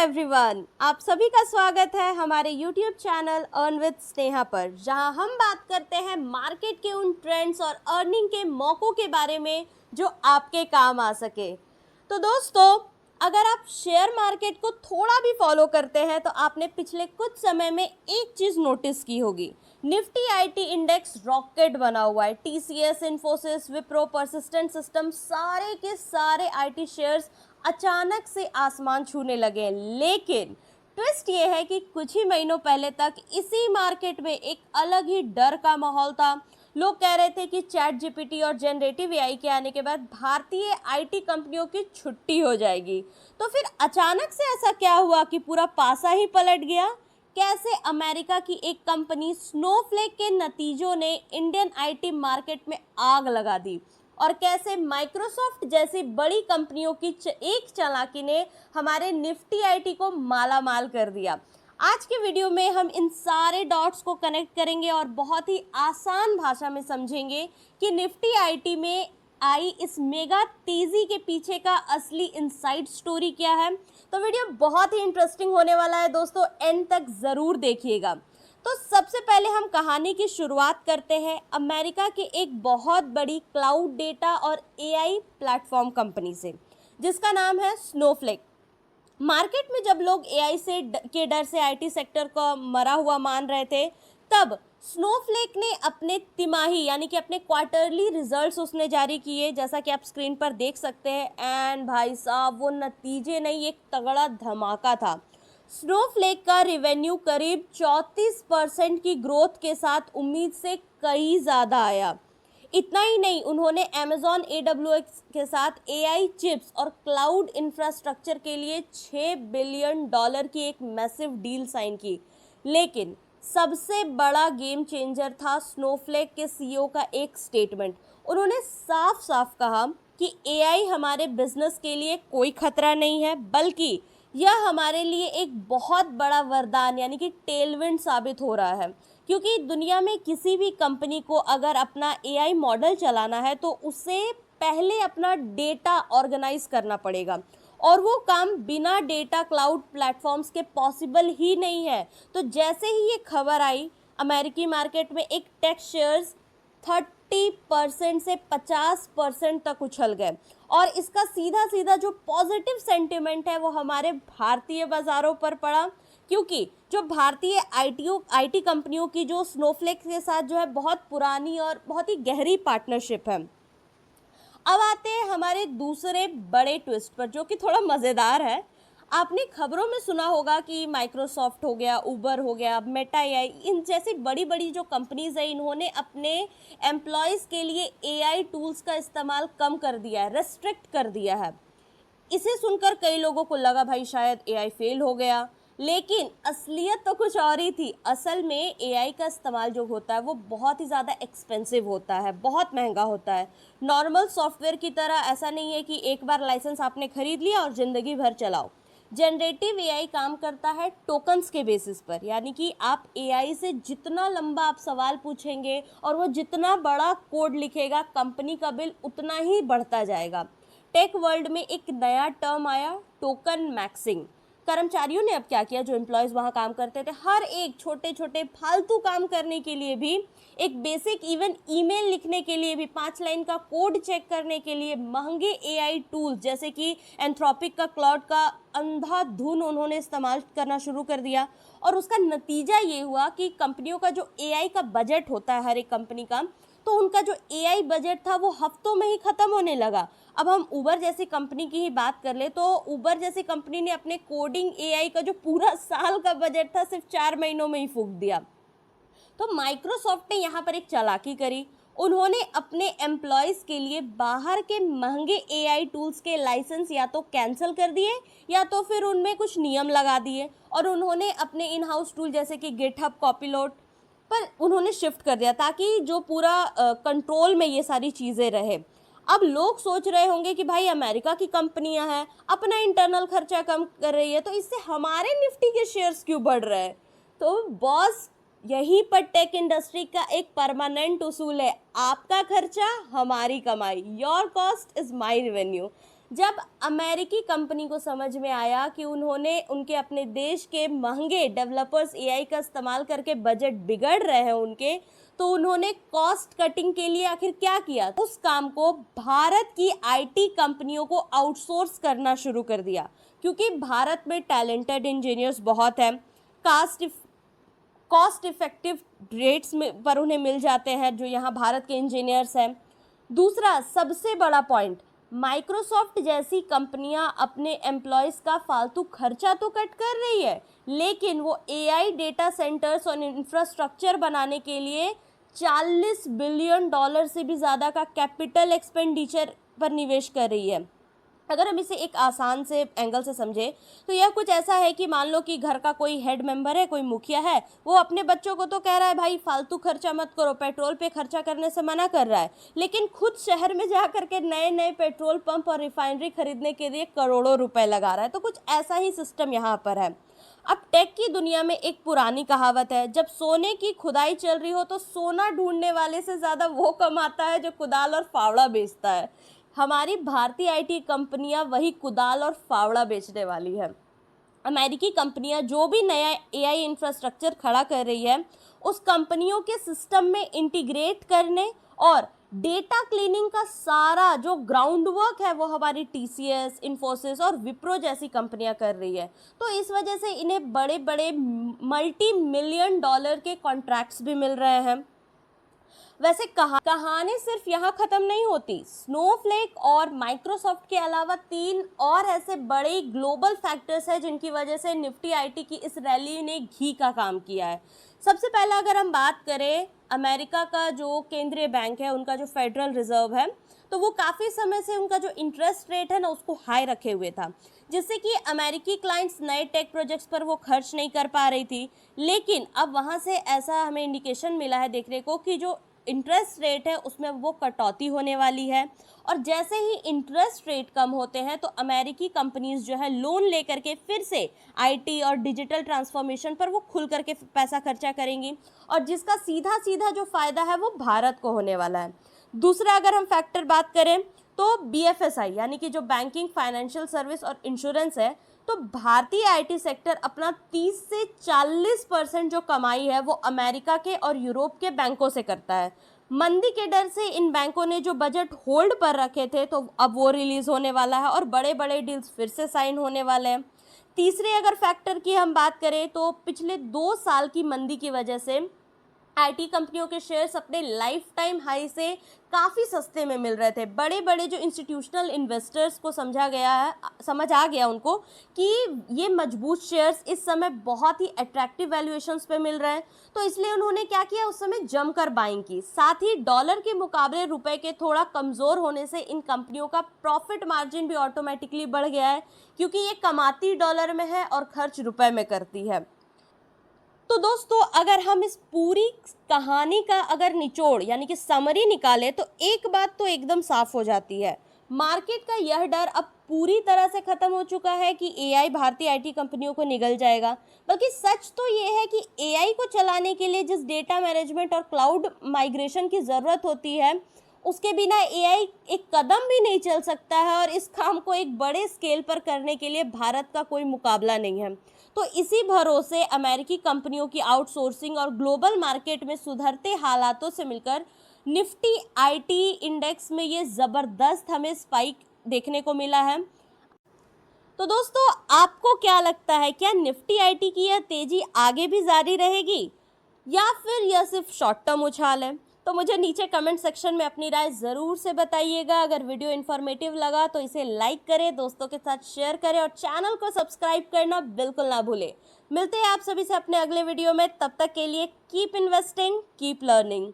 Everyone, आप सभी का स्वागत है हमारे YouTube channel earn with Sneha पर, जहां हम बात करते हैं मार्केट के उन ट्रेंड्स और अर्निंग के मौक़ों के बारे में जो आपके काम आ सके। तो दोस्तों, अगर आप शेयर मार्केट को थोड़ा भी फॉलो करते हैं तो आपने पिछले कुछ समय में एक चीज़ नोटिस की होगी। निफ्टी आईटी इंडेक्स रॉकेट बना हुआ है। TCS, Infosys, Wipro, persistent system, सारे के सारे आईटी शेयर्स अचानक से आसमान छूने लगे हैं। लेकिन ट्विस्ट ये है कि कुछ ही महीनों पहले तक इसी मार्केट में एक अलग ही डर का माहौल था। लोग कह रहे थे कि चैट जीपीटी और जनरेटिव एआई के आने के बाद भारतीय आईटी कंपनियों की छुट्टी हो जाएगी। तो फिर अचानक से ऐसा क्या हुआ कि पूरा पासा ही पलट गया? कैसे अमेरिका की एक कंपनी स्नोफ्लेक के नतीजों ने इंडियन आईटी मार्केट में आग लगा दी, और कैसे माइक्रोसॉफ्ट जैसी बड़ी कंपनियों की एक चालाकी ने हमारे निफ्टी आईटी को माला माल कर दिया। आज के वीडियो में हम इन सारे डॉट्स को कनेक्ट करेंगे और बहुत ही आसान भाषा में समझेंगे कि निफ्टी आईटी में आई इस मेगा तेजी के पीछे का असली इनसाइड स्टोरी क्या है। तो वीडियो बहुत ही इंटरेस्टिंग होने वाला है दोस्तों, एंड तक ज़रूर देखिएगा। तो सबसे पहले हम कहानी की शुरुआत करते हैं अमेरिका के एक बहुत बड़ी क्लाउड डेटा और एआई प्लेटफॉर्म कंपनी से, जिसका नाम है स्नोफ्लेक। मार्केट में जब लोग एआई के डर से आईटी सेक्टर को मरा हुआ मान रहे थे, तब स्नोफ्लेक ने अपने तिमाही यानी कि अपने क्वार्टरली रिजल्ट्स उसने जारी किए, जैसा कि आप स्क्रीन पर देख सकते हैं। एंड भाई साहब, वो नतीजे नहीं, एक तगड़ा धमाका था। स्नोफ्लेक का रेवेन्यू करीब 34% की ग्रोथ के साथ उम्मीद से कई ज़्यादा आया। इतना ही नहीं, उन्होंने अमेजॉन AWS के साथ एआई चिप्स और क्लाउड इंफ्रास्ट्रक्चर के लिए $6 बिलियन की एक मैसिव डील साइन की। लेकिन सबसे बड़ा गेम चेंजर था स्नोफ्लेक के सीईओ का एक स्टेटमेंट। उन्होंने साफ साफ कहा कि एआई हमारे बिजनेस के लिए कोई खतरा नहीं है, बल्कि यह हमारे लिए एक बहुत बड़ा वरदान यानी कि टेलविंड साबित हो रहा है। क्योंकि दुनिया में किसी भी कंपनी को अगर अपना एआई मॉडल चलाना है तो उसे पहले अपना डेटा ऑर्गेनाइज करना पड़ेगा, और वो काम बिना डेटा क्लाउड प्लेटफॉर्म्स के पॉसिबल ही नहीं है। तो जैसे ही ये खबर आई, अमेरिकी मार्केट में एक टेक शेयर्स 30% से 50% तक उछल गए, और इसका सीधा सीधा जो पॉजिटिव सेंटिमेंट है वो हमारे भारतीय बाज़ारों पर पड़ा। क्योंकि जो भारतीय आईटी कंपनियों की जो स्नोफ्लेक के साथ जो है बहुत पुरानी और बहुत ही गहरी पार्टनरशिप है। अब आते हैं हमारे दूसरे बड़े ट्विस्ट पर, जो कि थोड़ा मज़ेदार है। आपने खबरों में सुना होगा कि माइक्रोसॉफ्ट हो गया, उबर हो गया, मेटा एआई, इन जैसी बड़ी बड़ी जो कंपनीज है, इन्होंने अपने एम्प्लॉयज़ के लिए एआई टूल्स का इस्तेमाल कम कर दिया है, रेस्ट्रिक्ट कर दिया है। इसे सुनकर कई लोगों को लगा भाई शायद एआई फेल हो गया, लेकिन असलियत तो कुछ और ही थी। असल में एआई का इस्तेमाल जो होता है वो बहुत ही ज़्यादा एक्सपेंसिव होता है, बहुत महंगा होता है। नॉर्मल सॉफ्टवेयर की तरह ऐसा नहीं है कि एक बार लाइसेंस आपने खरीद लिया और ज़िंदगी भर चलाओ। जनरेटिव एआई काम करता है टोकन्स के बेसिस पर, यानी कि आप एआई से जितना लंबा आप सवाल पूछेंगे और वो जितना बड़ा कोड लिखेगा, कंपनी का बिल उतना ही बढ़ता जाएगा। टेक वर्ल्ड में एक नया टर्म आया, टोकन मैक्सिंग। कर्मचारियों ने अब क्या किया, जो एम्प्लॉयज़ वहाँ काम करते थे, हर एक छोटे छोटे फालतू काम करने के लिए भी, एक बेसिक इवन ईमेल लिखने के लिए भी, 5 लाइन का कोड चेक करने के लिए महंगे एआई टूल्स जैसे कि एंथ्रोपिक का क्लाउड का अंधाधुन उन्होंने इस्तेमाल करना शुरू कर दिया। और उसका नतीजा ये हुआ कि कंपनियों का जो एआई का बजट होता है हर एक कंपनी का, तो उनका जो एआई बजट था वो हफ्तों में ही ख़त्म होने लगा। अब हम उबर जैसी कंपनी की ही बात कर ले, तो उबर जैसी कंपनी ने अपने कोडिंग एआई का जो पूरा साल का बजट था सिर्फ 4 महीनों में ही फूंक दिया। तो माइक्रोसॉफ्ट ने यहाँ पर एक चालाकी करी। उन्होंने अपने एम्प्लॉयज़ के लिए बाहर के महंगे एआई टूल्स के लाइसेंस या तो कैंसिल कर दिए, या तो फिर उनमें कुछ नियम लगा दिए, और उन्होंने अपने इन हाउस टूल जैसे कि गिटहब, कॉपीलोट पर उन्होंने शिफ्ट कर दिया, ताकि जो पूरा कंट्रोल में ये सारी चीज़ें रहे। अब लोग सोच रहे होंगे कि भाई अमेरिका की कंपनियां हैं, अपना इंटरनल खर्चा कम कर रही है, तो इससे हमारे निफ्टी के शेयर्स क्यों बढ़ रहे हैं? तो बॉस, यहीं पर टेक इंडस्ट्री का एक परमानेंट उसूल है, आपका खर्चा हमारी कमाई, your cost is my revenue. जब अमेरिकी कंपनी को समझ में आया कि उन्होंने उनके अपने देश के महंगे डेवलपर्स एआई का इस्तेमाल करके बजट बिगड़ रहे हैं उनके, तो उन्होंने कॉस्ट कटिंग के लिए आखिर क्या किया, उस काम को भारत की आईटी कंपनियों को आउटसोर्स करना शुरू कर दिया। क्योंकि भारत में टैलेंटेड इंजीनियर्स बहुत हैं, कॉस्ट इफेक्टिव रेट्स में पर उन्हें मिल जाते हैं जो यहाँ भारत के इंजीनियर्स हैं। दूसरा सबसे बड़ा पॉइंट, माइक्रोसॉफ्ट जैसी कंपनियां अपने एम्प्लॉयज़ का फालतू खर्चा तो कट कर रही है, लेकिन वो एआई डेटा सेंटर्स और इंफ्रास्ट्रक्चर बनाने के लिए $40 बिलियन से भी ज़्यादा का कैपिटल एक्सपेंडिचर पर निवेश कर रही है। अगर हम इसे एक आसान से एंगल से समझें तो यह कुछ ऐसा है कि मान लो कि घर का कोई हेड मेंबर है, कोई मुखिया है, वो अपने बच्चों को तो कह रहा है भाई फालतू खर्चा मत करो, पेट्रोल पे खर्चा करने से मना कर रहा है, लेकिन खुद शहर में जा करके नए नए पेट्रोल पंप और रिफाइनरी खरीदने के लिए करोड़ों रुपए लगा रहा है। तो कुछ ऐसा ही सिस्टम यहाँ पर है। अब टेक की दुनिया में एक पुरानी कहावत है, जब सोने की खुदाई चल रही हो तो सोना ढूंढने वाले से ज़्यादा वो कमाता है जो कुदाल और फावड़ा बेचता है। हमारी भारतीय आईटी कंपनियां वही कुदाल और फावड़ा बेचने वाली है। अमेरिकी कंपनियां जो भी नया एआई इंफ्रास्ट्रक्चर खड़ा कर रही है, उस कंपनियों के सिस्टम में इंटीग्रेट करने और डेटा क्लीनिंग का सारा जो ग्राउंड वर्क है वो हमारी टीसीएस, इन्फोसिस और विप्रो जैसी कंपनियां कर रही है। तो इस वजह से इन्हें बड़े बड़े $multi-million के कॉन्ट्रैक्ट्स भी मिल रहे हैं। वैसे कहानी सिर्फ यहाँ ख़त्म नहीं होती। स्नोफ्लेक और माइक्रोसॉफ्ट के अलावा 3 और ऐसे बड़े ग्लोबल फैक्टर्स हैं जिनकी वजह से निफ्टी आईटी की इस रैली ने घी का काम किया है। सबसे पहला अगर हम बात करें, अमेरिका का जो केंद्रीय बैंक है, उनका जो फेडरल रिजर्व है, तो वो काफ़ी समय से उनका जो इंटरेस्ट रेट है ना उसको हाई रखे हुए था, जिससे कि अमेरिकी क्लाइंट्स नए टेक प्रोजेक्ट्स पर वो खर्च नहीं कर पा रही थी। लेकिन अब वहाँ से ऐसा हमें इंडिकेशन मिला है देखने को कि जो इंटरेस्ट रेट है उसमें वो कटौती होने वाली है, और जैसे ही इंटरेस्ट रेट कम होते हैं तो अमेरिकी कंपनीज जो है लोन लेकर के फिर से आईटी और डिजिटल ट्रांसफॉर्मेशन पर वो खुल करके पैसा खर्चा करेंगी, और जिसका सीधा सीधा जो फ़ायदा है वो भारत को होने वाला है। दूसरा अगर हम फैक्टर बात करें तो बीएफएसआई यानी कि जो बैंकिंग, फाइनेंशियल सर्विस और इंश्योरेंस है, तो भारतीय आईटी सेक्टर अपना 30 से 40% जो कमाई है वो अमेरिका के और यूरोप के बैंकों से करता है। मंदी के डर से इन बैंकों ने जो बजट होल्ड पर रखे थे तो अब वो रिलीज होने वाला है और बड़े बड़े डील्स फिर से साइन होने वाले हैं। तीसरे अगर फैक्टर की हम बात करें तो पिछले 2 साल की मंदी की वजह से आईटी कंपनियों के शेयर्स अपने लाइफ टाइम हाई से काफ़ी सस्ते में मिल रहे थे। बड़े बड़े जो इंस्टीट्यूशनल इन्वेस्टर्स को समझ आ गया उनको कि ये मजबूत शेयर्स इस समय बहुत ही अट्रैक्टिव वैल्यूएशंस पे मिल रहे हैं, तो इसलिए उन्होंने क्या किया, उस समय जमकर बाइंग की। साथ ही डॉलर के मुकाबले रुपए के थोड़ा कमज़ोर होने से इन कंपनियों का प्रॉफिट मार्जिन भी ऑटोमेटिकली बढ़ गया है, क्योंकि ये कमाती डॉलर में है और खर्च रुपए में करती है। तो दोस्तों अगर हम इस पूरी कहानी का अगर निचोड़ यानी कि समरी निकालें तो एक बात तो एकदम साफ हो जाती है, मार्केट का यह डर अब पूरी तरह से ख़त्म हो चुका है कि एआई भारतीय आईटी कंपनियों को निगल जाएगा। बल्कि सच तो ये है कि एआई को चलाने के लिए जिस डेटा मैनेजमेंट और क्लाउड माइग्रेशन की ज़रूरत होती है, उसके बिना एआई एक कदम भी नहीं चल सकता है, और इस काम को एक बड़े स्केल पर करने के लिए भारत का कोई मुकाबला नहीं है। तो इसी भरोसे अमेरिकी कंपनियों की आउटसोर्सिंग और ग्लोबल मार्केट में सुधरते हालातों से मिलकर निफ्टी आईटी इंडेक्स में ये ज़बरदस्त हमें स्पाइक देखने को मिला है। तो दोस्तों आपको क्या लगता है, क्या निफ्टी आईटी की यह तेज़ी आगे भी जारी रहेगी या फिर यह सिर्फ शॉर्ट टर्म उछाल है? तो मुझे नीचे कमेंट सेक्शन में अपनी राय ज़रूर से बताइएगा। अगर वीडियो इन्फॉर्मेटिव लगा तो इसे लाइक करें, दोस्तों के साथ शेयर करें और चैनल को सब्सक्राइब करना बिल्कुल ना भूलें। मिलते हैं आप सभी से अपने अगले वीडियो में, तब तक के लिए कीप इन्वेस्टिंग, कीप लर्निंग।